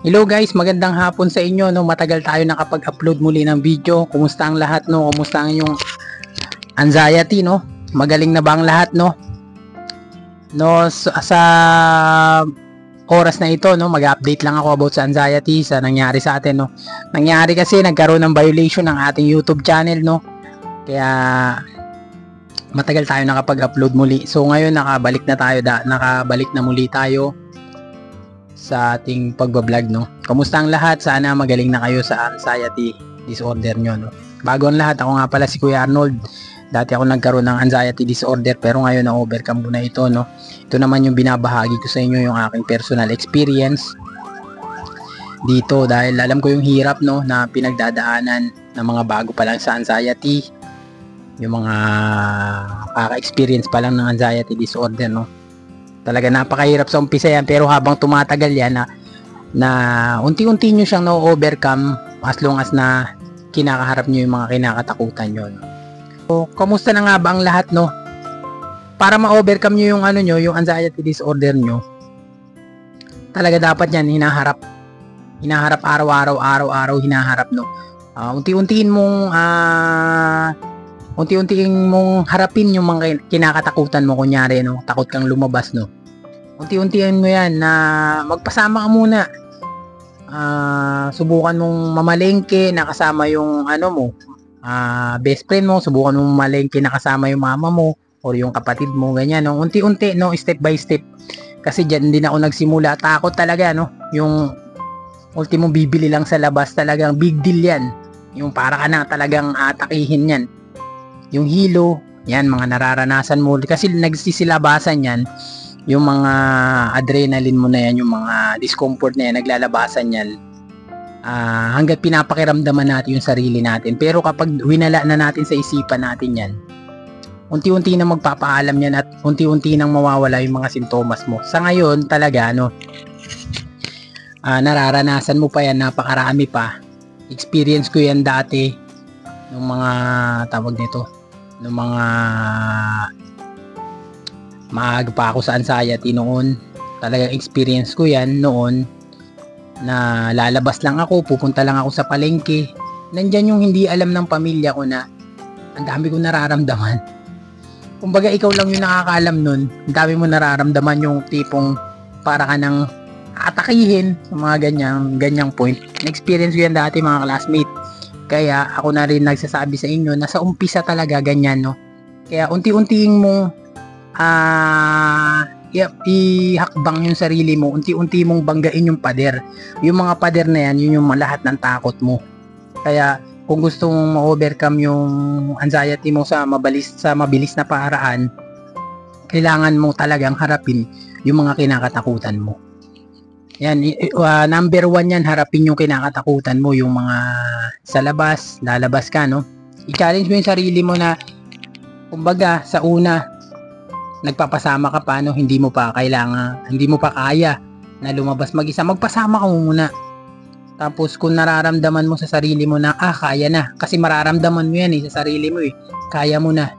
Hello guys, magandang hapon sa inyo no. Matagal tayo nakapag-upload muli ng video. Kumusta ang lahat no? Kumusta ang inyong anxiety no? Magaling na ba ang lahat no? No sa oras na ito no, mag-update lang ako about sa anxiety, sa nangyari sa atin no. Nangyari kasi nagkaroon ng violation ng ating YouTube channel no. Kaya matagal tayo nakapag-upload muli. So ngayon nakabalik na muli tayo sa ating pagbablog no. Kamusta ang lahat? Sana magaling na kayo sa anxiety disorder nyo no. Bago ang lahat, ako nga pala si Kuya Arnold. Dati ako nagkaroon ng anxiety disorder pero ngayon na-overcome ko na ito no. Ito naman yung binabahagi ko sa inyo, yung aking personal experience dito dahil alam ko yung hirap no na pinagdadaanan ng mga bago pa lang sa anxiety, yung mga kaka-experience pa lang ng anxiety disorder no. Talaga napakahirap sa umpisa yan, pero habang tumatagal yan na unti-unti nyo siyang na-overcome as long as na kinakaharap nyo yung mga kinakatakutan nyo no? So, kamusta na nga ba ang lahat no? Para ma-overcome nyo yung yung anxiety disorder nyo, talaga dapat yan hinaharap araw-araw hinaharap no. Unti-untiin mong harapin yung mga kinakatakutan mo. Kunyari no, takot kang lumabas no, unti-untiin mo yan na magpasama ka muna. Subukan mong mamalengke na kasama yung best friend mo, subukan mong mamalengke na kasama yung mama mo or yung kapatid mo, ganyan no. Unti-unti no, step by step, kasi dyan din ako nagsimula. Takot talaga no, yung ultimo bibili lang sa labas, talagang big deal yan, yung para ka na talagang atakihin yan. Yung hilo, yan, mga nararanasan mo. Kasi nagsisilabasan yan, yung mga adrenaline mo na yan, yung mga discomfort na yan, naglalabasan yan. Hanggat pinapakiramdaman natin yung sarili natin. Pero kapag winala na natin sa isipan natin yan, unti-unti na magpapaalam yan at unti-unti nang mawawala yung mga sintomas mo. Sa ngayon talaga, nararanasan mo pa yan, napakarami pa. Experience ko yan dati, yung mga tawag nito, nung mga maaga pa ako sa anxiety noon. Talagang experience ko yan noon na lalabas lang ako, pupunta lang ako sa palengke, nandyan yung hindi alam ng pamilya ko na ang dami kong nararamdaman. Kumbaga ikaw lang yung nakakaalam nun, ang dami mo nararamdaman, yung tipong para ka nang atakihin, mga ganyang point. Na-experience ko yan dati mga classmate. Kaya ako na rin nagsasabi sa inyo na sa umpisa talaga ganyan no. Kaya unti-unting mong ihakbang yung sarili mo, unti-unti mong banggain yung pader. Yung mga pader na yan, yun yung lahat ng takot mo. Kaya kung gusto mong ma-overcome yung anxiety mo sa mabilis na paraan, kailangan mo talagang harapin yung mga kinakatakutan mo. Yan, number 1 yan, harapin yung kinakatakutan mo, yung mga sa labas, lalabas ka no. I-challenge mo yung sarili mo na kumbaga sa una nagpapasama ka pa no, hindi mo pa kaya na lumabas mag-isa, magpasama ka muna. Tapos kung nararamdaman mo sa sarili mo na kaya na, kasi mararamdaman mo yan sa sarili mo kaya mo na,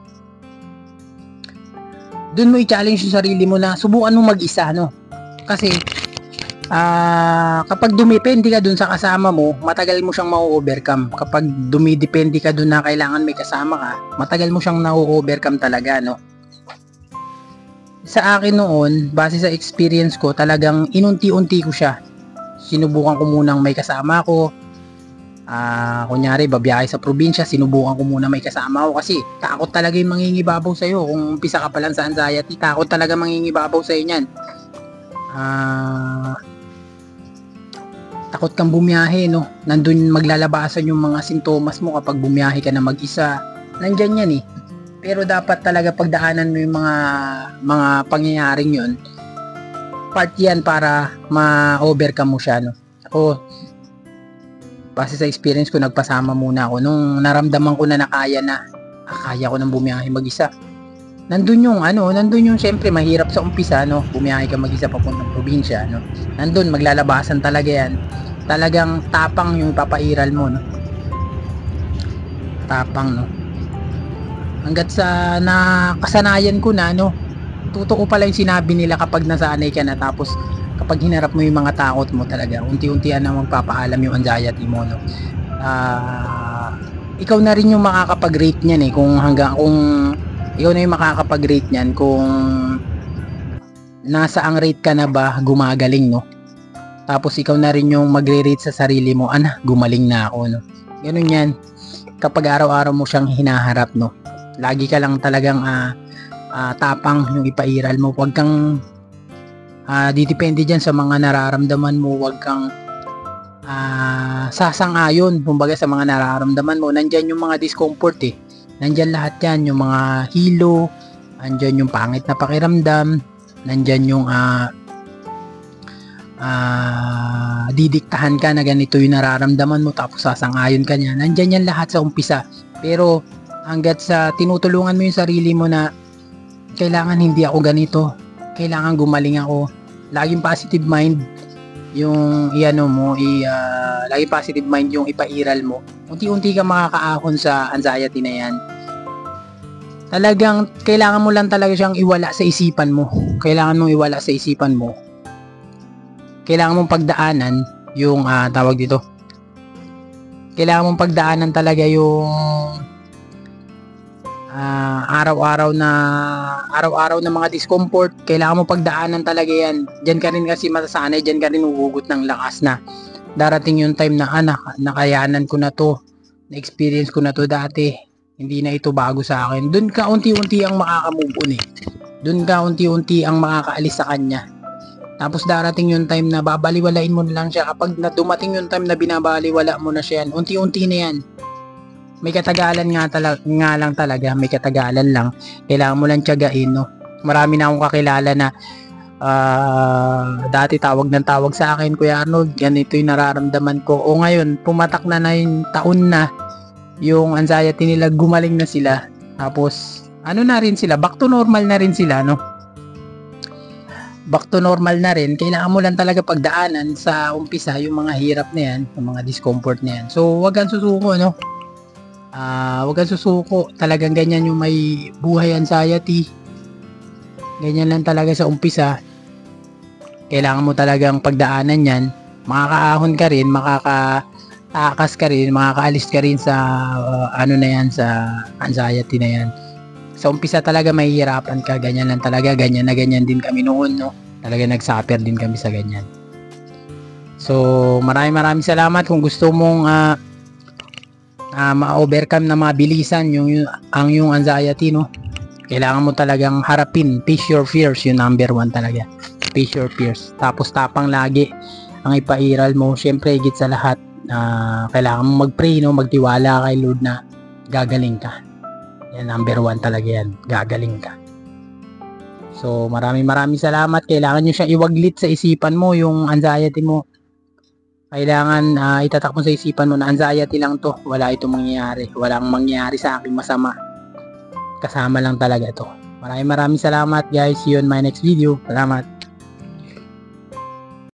dun mo i-challenge yung sarili mo na subukan mo mag-isa no. Kasi kapag dumipende ka dun sa kasama mo, matagal mo siyang ma-overcome. Kapag dumidepende ka dun na kailangan may kasama ka, matagal mo siyang na-overcome talaga no. Sa akin noon, base sa experience ko, talagang inunti-unti ko siya. Sinubukan ko munang may kasama ko. Kunyari babiyahe sa probinsya, sinubukan ko muna may kasama ko kasi takot talaga yung mangingibabaw sa'yo. Kung umpisa ka pa lang sa anxiety, takot talaga mangingibabaw sa'yo niyan. Takot kang bumiyahe no, nandun maglalabasan yung mga sintomas mo kapag bumiyahe ka na mag-isa, nandyan yan pero dapat talaga pagdaanan mo yung mga pangyayaring yun, part yan para ma-overcome mo siya no. Ako, base sa experience ko, nagpasama muna ako nung naramdaman ko na kaya ko nang bumiyahe mag-isa. Nandun yung syempre mahirap sa umpisa no, bumiyahe ka mag-isa papuntang probinsya no. Nandun maglalabasan talaga yan. Talagang tapang yung papairal mo no. Tapang no. Hanggat sa nakasanayan ko na no, totoo pala yung sinabi nila kapag nasanay ka na, tapos kapag hinarap mo yung mga takot mo talaga, unti-unti na magpapaalam yung anxiety mo, no? Ikaw na rin yung makakapag-rate niyan kung ikaw na yung makakapag-rate niyan kung nasa ang rate ka na ba gumagaling, no? Tapos ikaw na rin yung magre-rate sa sarili mo, gumaling na ako, no? Ganun yan. Kapag araw-araw mo siyang hinaharap, no? Lagi ka lang talagang tapang yung ipairal mo. Huwag kang didepende dyan sa mga nararamdaman mo. Huwag kang sasang-ayon kumbaga sa mga nararamdaman mo. Nandyan yung mga discomfort nandyan lahat yan, yung mga hilo, nandyan yung pangit na pakiramdam, nandyan yung didiktahan ka na ganito yung nararamdaman mo tapos sasang-ayon ka niya. Nandyan yan lahat sa umpisa, pero hanggat sa tinutulungan mo yung sarili mo na kailangan hindi ako ganito, kailangan gumaling ako, laging positive mind yung lagi positive mind yung ipairal mo, unti-unti ka makakaahon sa anxiety na yan. Talagang kailangan mo lang talaga siyang iwala sa isipan mo. Kailangan mong iwala sa isipan mo. Kailangan mong pagdaanan yung tawag dito. Kailangan mong pagdaanan talaga yung araw-araw na mga discomfort. Kailangan mo pagdaanan talaga yan. Diyan ka rin kasi masasanay, diyan ka rin uhugot ng lakas na darating yung time na nakayanan ko na to, na-experience ko na to dati, hindi na ito bago sa akin. Doon ka unti-unti ang makakamove on doon ka unti-unti ang makakaalis sa kanya. Tapos darating yung time na babaliwalain mo na lang siya. Kapag dumating yung time na binabaliwala mo na siya, unti-unti na yan. May katagalan nga lang talaga, may katagalan lang. Kailangan mo lang tiyagain, no? Marami na akong kakilala na dati tawag sa akin, Kuya Arnold, ganito yung nararamdaman ko. O ngayon, pumatak na yung taon na yung anxiety nila, gumaling na sila. Tapos, na rin sila, back to normal na rin sila, no? Back to normal na rin. Kailangan mo lang talaga pagdaanan sa umpisa yung mga hirap na yan, yung mga discomfort na yan. So, wag kang susuko, no? Wag kang susuko. Talagang ganyan yung may buhay anxiety. Ganyan lang talaga sa umpisa. Kailangan mo talagang pagdaanan yan. Makakaahon ka rin, makakatakas ka rin, makakaalis ka rin sa sa anxiety na yan. Sa umpisa talaga mahihirapan ka. Ganyan lang talaga. Ganyan na ganyan din kami noon, no? Talaga nagsuffer din kami sa ganyan. So, maraming salamat. Kung gusto mong ma-overcome na mabilisan yung anxiety, no? Kailangan mo talagang harapin. Face your fears, yung number 1 talaga. Face your fears. Tapos tapang lagi ang ipairal mo. Syempre, higit sa lahat, kailangan mo mag-pray, no? Magtiwala kay Lord na gagaling ka. Yan, number 1 talaga yan. Gagaling ka. So, maraming salamat. Kailangan nyo siyang iwaglit sa isipan mo, yung anxiety mo. Kailangan itatak mo sa isipan mo na anxiety lang to. Wala itong mangyayari. Walang mangyayari sa akin masama. Kasama lang talaga to. Maraming salamat, guys. See you in my next video. Salamat.